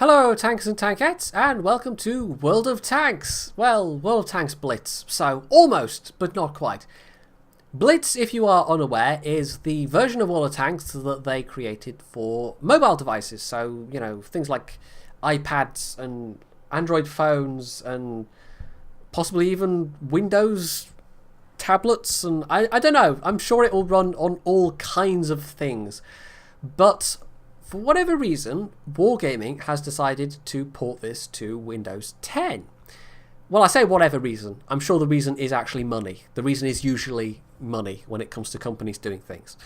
Hello tanks and tankettes, and welcome to World of Tanks. Well, World of Tanks Blitz, so almost, but not quite. Blitz, if you are unaware, is the version of World of Tanks that they created for mobile devices. So, you know, things like iPads and Android phones and possibly even Windows tablets. And I don't know, I'm sure it will run on all kinds of things. But for whatever reason, Wargaming has decided to port this to Windows 10. Well, I say whatever reason. I'm sure the reason is actually money. The reason is usually money when it comes to companies doing things.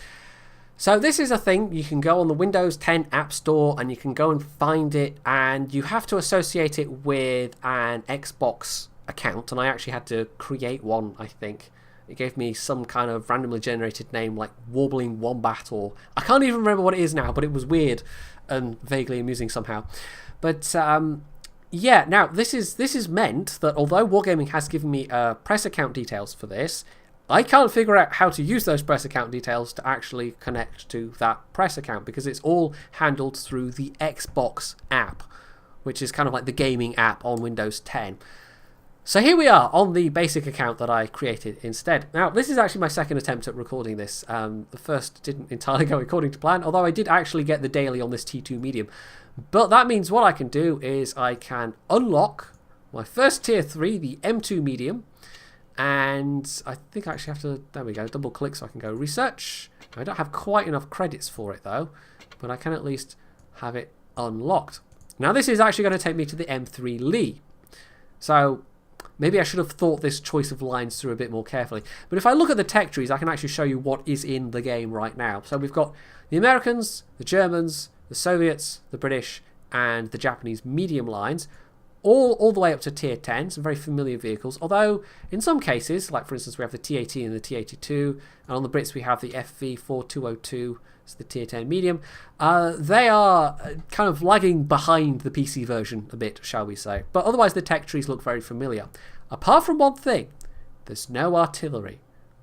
So this is a thing. You can go on the Windows 10 App Store and you can go and find it, and you have to associate it with an Xbox account. And I actually had to create one, I think. It gave me some kind of randomly generated name like Warbling Wombat, or I can't even remember what it is now, but it was weird and vaguely amusing somehow. But yeah, now this is meant that although Wargaming has given me press account details for this, I can't figure out how to use those press account details to actually connect to that press account, because it's all handled through the Xbox app, which is kind of like the gaming app on Windows 10. So here we are on the basic account that I created instead. Now, this is actually my second attempt at recording this. The first didn't entirely go according to plan, although I did actually get the daily on this T2 medium. But that means what I can do is I can unlock my first tier 3, the M2 medium. And I think I actually have to, there we go, double click so I can go research. I don't have quite enough credits for it though, but I can at least have it unlocked. Now this is actually going to take me to the M3 Lee. So maybe I should have thought this choice of lines through a bit more carefully. But if I look at the tech trees, I can actually show you what is in the game right now. So we've got the Americans, the Germans, the Soviets, the British, and the Japanese medium lines, all the way up to tier 10, some very familiar vehicles. Although in some cases, like for instance we have the T-80 and the T-82, and on the Brits we have the FV-4202, it's the tier 10 medium. They are kind of lagging behind the PC version a bit, shall we say. But otherwise the tech trees look very familiar. Apart from one thing, there's no artillery.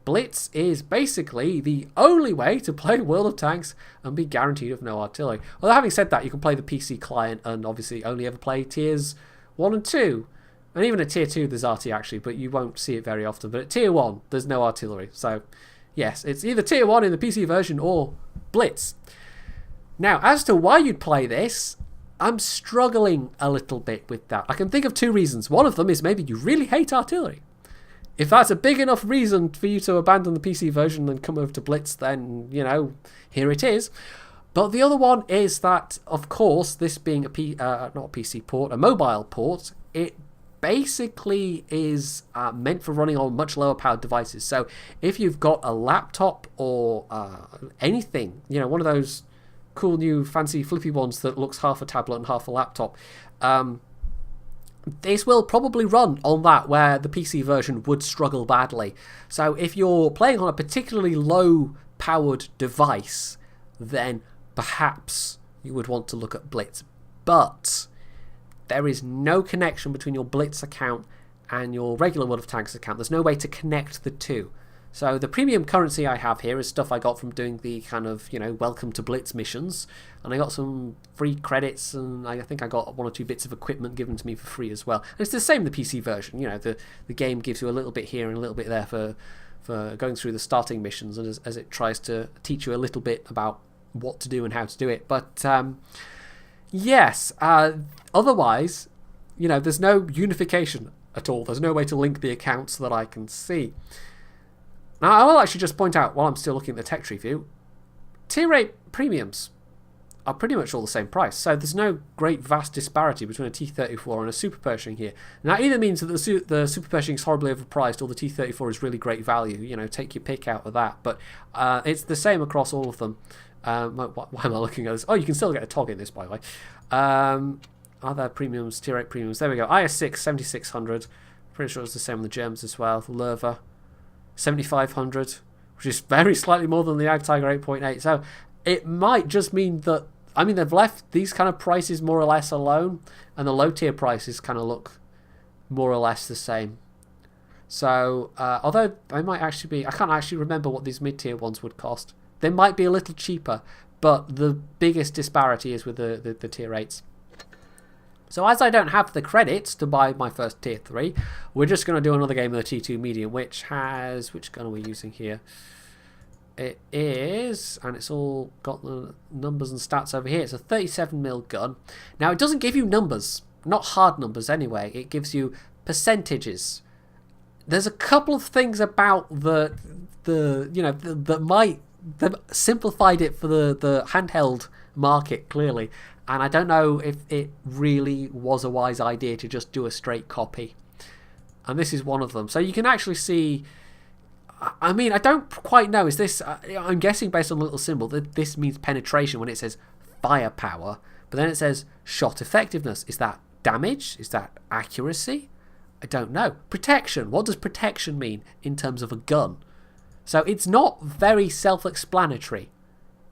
Blitz is basically the only way to play World of Tanks and be guaranteed of no artillery. Although having said that, you can play the PC client and obviously only ever play tiers 1 and 2. And even at tier 2 there's RT actually, but you won't see it very often. But at tier 1 there's no artillery. So yes, it's either tier 1 in the PC version or Blitz. Now, as to why you'd play this, I'm struggling a little bit with that. I can think of two reasons. One of them is maybe you really hate artillery. If that's a big enough reason for you to abandon the PC version and come over to Blitz, then, you know, here it is. But the other one is that, of course, this being not a PC port, a mobile port, it basically is meant for running on much lower powered devices. So if you've got a laptop or anything, you know, one of those cool new fancy flippy ones that looks half a tablet and half a laptop, this will probably run on that, where the PC version would struggle badly. So if you're playing on a particularly low powered device, then perhaps you would want to look at Blitz. But there is no connection between your Blitz account and your regular World of Tanks account. There's no way to connect the two. So the premium currency I have here is stuff I got from doing the kind of, you know, welcome to Blitz missions. And I got some free credits, and I think I got 1 or 2 bits of equipment given to me for free as well. And it's the same in the PC version. You know, the game gives you a little bit here and a little bit there for going through the starting missions, and as it tries to teach you a little bit about what to do and how to do it. But yes, otherwise, you know, there's no unification at all. There's no way to link the accounts that I can see. Now, I will actually just point out, while I'm still looking at the tech tree view, tier 8 premiums are pretty much all the same price. So there's no great vast disparity between a T-34 and a Super Pershing here. And that either means that the Super Pershing is horribly overpriced, or the T-34 is really great value. You know, take your pick out of that. But it's the same across all of them. Why am I looking at this? Oh, you can still get a TOG in this, by the way. Are there premiums? Tier 8 premiums. There we go. IS-6, 7600. Pretty sure it's the same on the Germans as well. The Lerva, 7500, which is very slightly more than the Ag Tiger 8.8. So it might just mean that, I mean, they've left these kind of prices more or less alone, and the low tier prices kind of look more or less the same. So although they might actually be, I can't actually remember what these mid tier ones would cost. They might be a little cheaper, but the biggest disparity is with the tier 8s. So as I don't have the credits to buy my first tier 3, we're just going to do another game of the T2 medium, which has... Which gun are we using here? It is, and it's all got the numbers and stats over here. It's a 37mm gun. Now, it doesn't give you numbers, not hard numbers anyway. It gives you percentages. There's a couple of things about that simplified it for the handheld market, clearly. And I don't know if it really was a wise idea to just do a straight copy. And this is one of them. So you can actually see... I mean, I don't quite know. Is this... I'm guessing based on the little symbol that this means penetration when it says firepower. But then it says shot effectiveness. Is that damage? Is that accuracy? I don't know. Protection. What does protection mean in terms of a gun? So it's not very self-explanatory.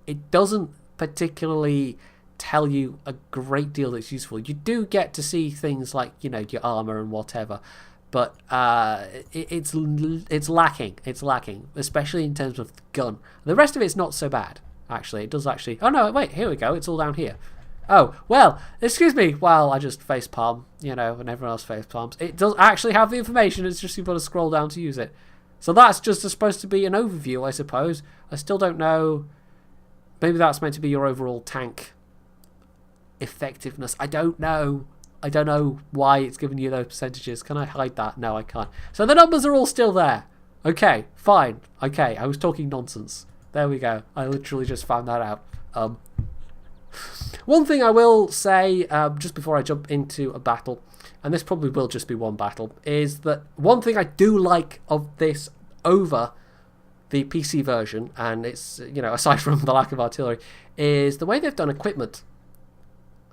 It doesn't particularly tell you a great deal that's useful. You do get to see things like, you know, your armor and whatever, but it's lacking. It's lacking, especially in terms of the gun. The rest of it's not so bad, actually. It does actually... Oh, no, wait, here we go. It's all down here. Oh, well, excuse me while I just facepalm, you know, and everyone else facepalms. It does actually have the information. It's just you've got to scroll down to use it. So that's just supposed to be an overview, I suppose. I still don't know. Maybe that's meant to be your overall tank effectiveness. I don't know. I don't know why it's giving you those percentages. Can I hide that? No, I can't. So the numbers are all still there. Okay, fine. Okay, I was talking nonsense. There we go. I literally just found that out. One thing I will say, just before I jump into a battle, and this probably will just be one battle, is that one thing I do like of this over the PC version, and it's, you know, aside from the lack of artillery, is the way they've done equipment.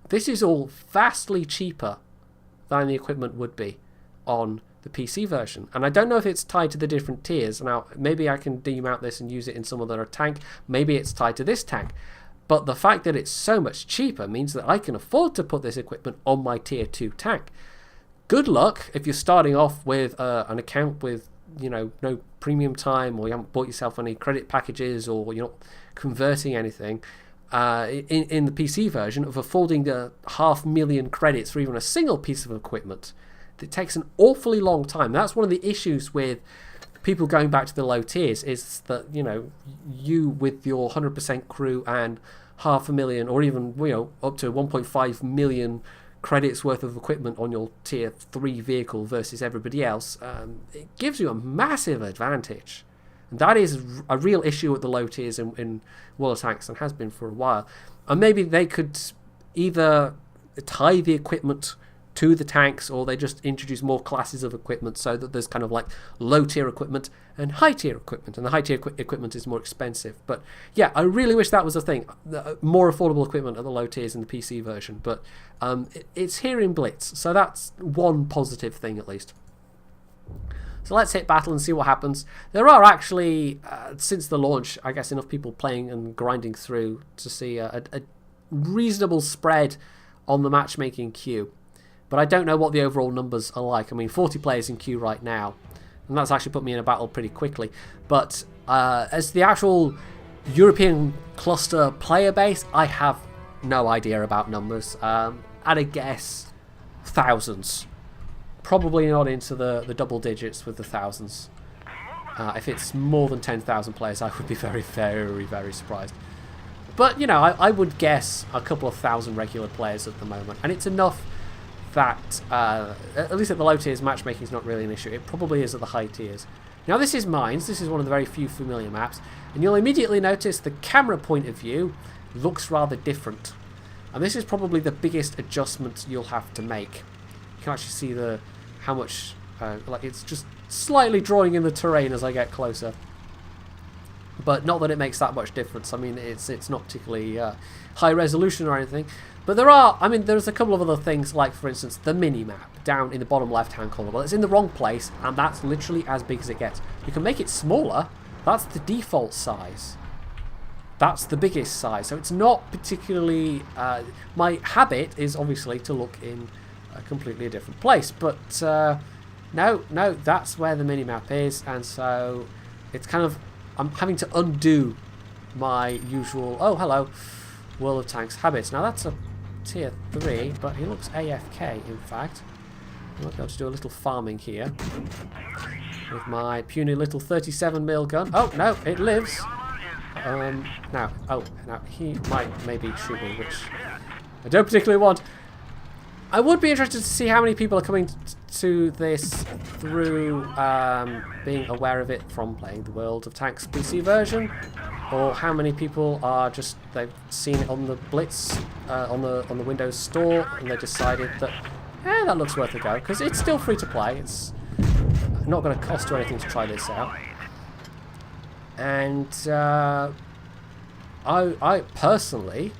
This is all vastly cheaper than the equipment would be on the PC version. And I don't know if it's tied to the different tiers. Now, maybe I can demount this and use it in some other tank. Maybe it's tied to this tank. But the fact that it's so much cheaper means that I can afford to put this equipment on my tier 2 tank. Good luck if you're starting off with an account with, you know, no premium time, or you haven't bought yourself any credit packages, or you're not converting anything. In the PC version, of affording 500,000 credits for even a single piece of equipment. It takes an awfully long time. That's one of the issues with people going back to the low tiers, is that, you know, you with your 100% crew and 500,000, or even, you know, up to 1.5 million credits worth of equipment on your tier 3 vehicle versus everybody else, it gives you a massive advantage. And that is a real issue at the low tiers in WoT Tanks, and has been for a while. And maybe they could either tie the equipment to the tanks, or they just introduce more classes of equipment so that there's kind of like low tier equipment and high tier equipment, and the high tier equipment is more expensive. But yeah, I really wish that was a thing. More affordable equipment at the low tiers in the PC version, but it's here in Blitz, so that's one positive thing at least. So let's hit battle and see what happens. There are actually, since the launch, I guess enough people playing and grinding through to see a reasonable spread on the matchmaking queue. But I don't know what the overall numbers are like. I mean, 40 players in queue right now, and that's actually put me in a battle pretty quickly. But as the actual European cluster player base, I have no idea about numbers. At a guess, thousands. Probably not into the double digits with the thousands. If it's more than 10,000 players, I would be very, very, very surprised. But, you know, I would guess a couple of thousand regular players at the moment. And it's enough that, at least at the low tiers, matchmaking is not really an issue. It probably is at the high tiers. Now, this is Mines. This is one of the very few familiar maps. And you'll immediately notice the camera point of view looks rather different. And this is probably the biggest adjustment you'll have to make. You can actually see how much, like, it's just slightly drawing in the terrain as I get closer. But not that it makes that much difference. I mean, it's not particularly high resolution or anything. But there's a couple of other things, like, for instance, the mini-map down in the bottom left-hand corner. Well, it's in the wrong place, and that's literally as big as it gets. You can make it smaller. That's the default size. That's the biggest size. So it's not particularly... my habit is obviously to look in a completely different place. But no, that's where the mini-map is. And so it's kind of... I'm having to undo my usual... Oh, hello. World of Tanks habits. Now, that's a tier 3, but he looks AFK, in fact. I might be able to do a little farming here with my puny little 37mm gun. Oh, no, it lives. Now he might maybe shoot me, which I don't particularly want. I would be interested to see how many people are coming to this through being aware of it from playing the World of Tanks PC version, or how many people are just, they've seen it on the Blitz, on the Windows Store, and they decided that, that looks worth a go, because it's still free to play. It's not going to cost you anything to try this out. And I personally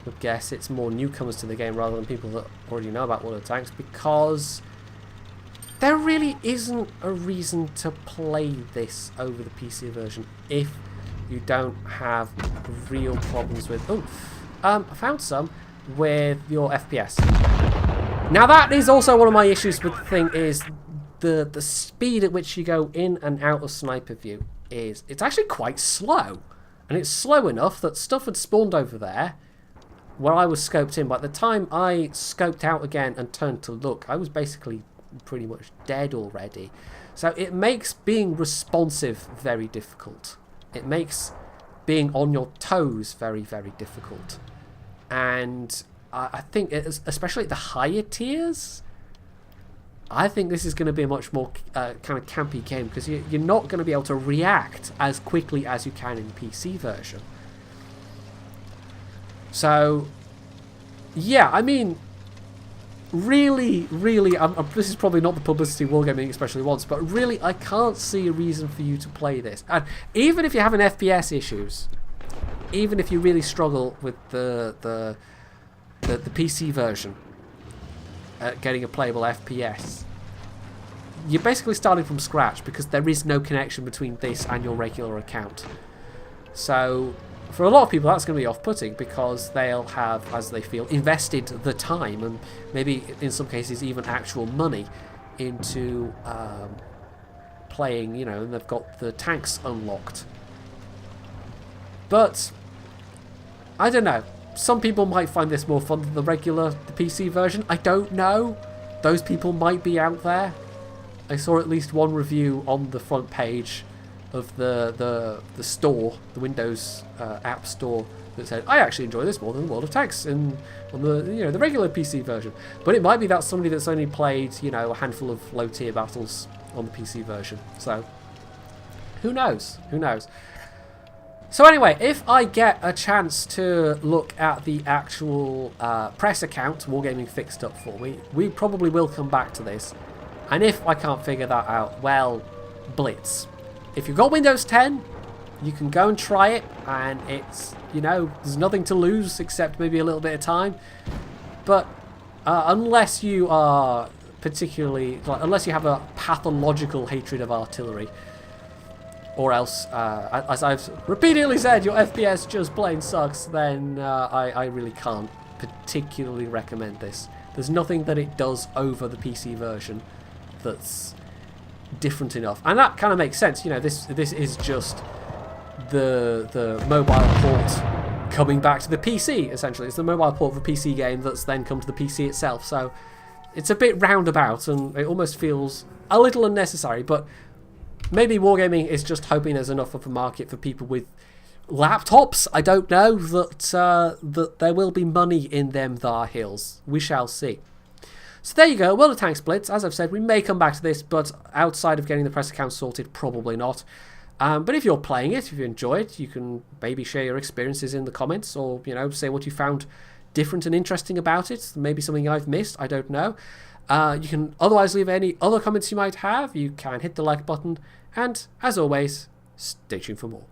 would guess it's more newcomers to the game rather than people that already know about World of Tanks, because there really isn't a reason to play this over the PC version if you don't have real problems with... I found some with your FPS. Now that is also one of my issues with the thing, is the speed at which you go in and out of sniper view it's actually quite slow. And it's slow enough that stuff had spawned over there where I was scoped in. By the time I scoped out again and turned to look, I was basically pretty much dead already. So it makes being responsive very difficult. It makes being on your toes very, very difficult. And I think, especially at the higher tiers, I think this is going to be a much more kind of campy game, because you're not going to be able to react as quickly as you can in the PC version. So, yeah, I mean, really, this is probably not the publicity Wargaming especially wants, but really, I can't see a reason for you to play this. And even if you're having FPS issues, even if you really struggle with the PC version, getting a playable FPS, you're basically starting from scratch, because there is no connection between this and your regular account. So for a lot of people that's going to be off-putting, because they'll have, as they feel, invested the time and maybe in some cases even actual money into playing, you know, and they've got the tanks unlocked. But I don't know. Some people might find this more fun than the PC version. I don't know. Those people might be out there. I saw at least one review on the front page of the store, the Windows App Store, that said, I actually enjoy this more than World of Tanks on the regular PC version. But it might be that somebody that's only played, you know, a handful of low tier battles on the PC version. So who knows? Who knows? So anyway, if I get a chance to look at the actual press account Wargaming fixed up for me, we probably will come back to this. And if I can't figure that out, well, Blitz. If you've got Windows 10, you can go and try it, and it's, you know, there's nothing to lose except maybe a little bit of time. But unless you are particularly, unless you have a pathological hatred of artillery, or else, as I've repeatedly said, your FPS just plain sucks, then I really can't particularly recommend this. There's nothing that it does over the PC version that's different enough. And that kind of makes sense. You know, this is just the mobile port coming back to the PC, essentially. It's the mobile port of a PC game that's then come to the PC itself. So it's a bit roundabout, and it almost feels a little unnecessary, but maybe Wargaming is just hoping there's enough of a market for people with laptops. I don't know, that there will be money in them thar hills. We shall see. So there you go, World of Tanks Blitz. As I've said, we may come back to this, but outside of getting the press account sorted, probably not. But if you're playing it, if you enjoy it, you can maybe share your experiences in the comments, or, you know, say what you found different and interesting about it. Maybe something I've missed, I don't know. You can otherwise leave any other comments you might have. You can hit the like button, and as always, stay tuned for more.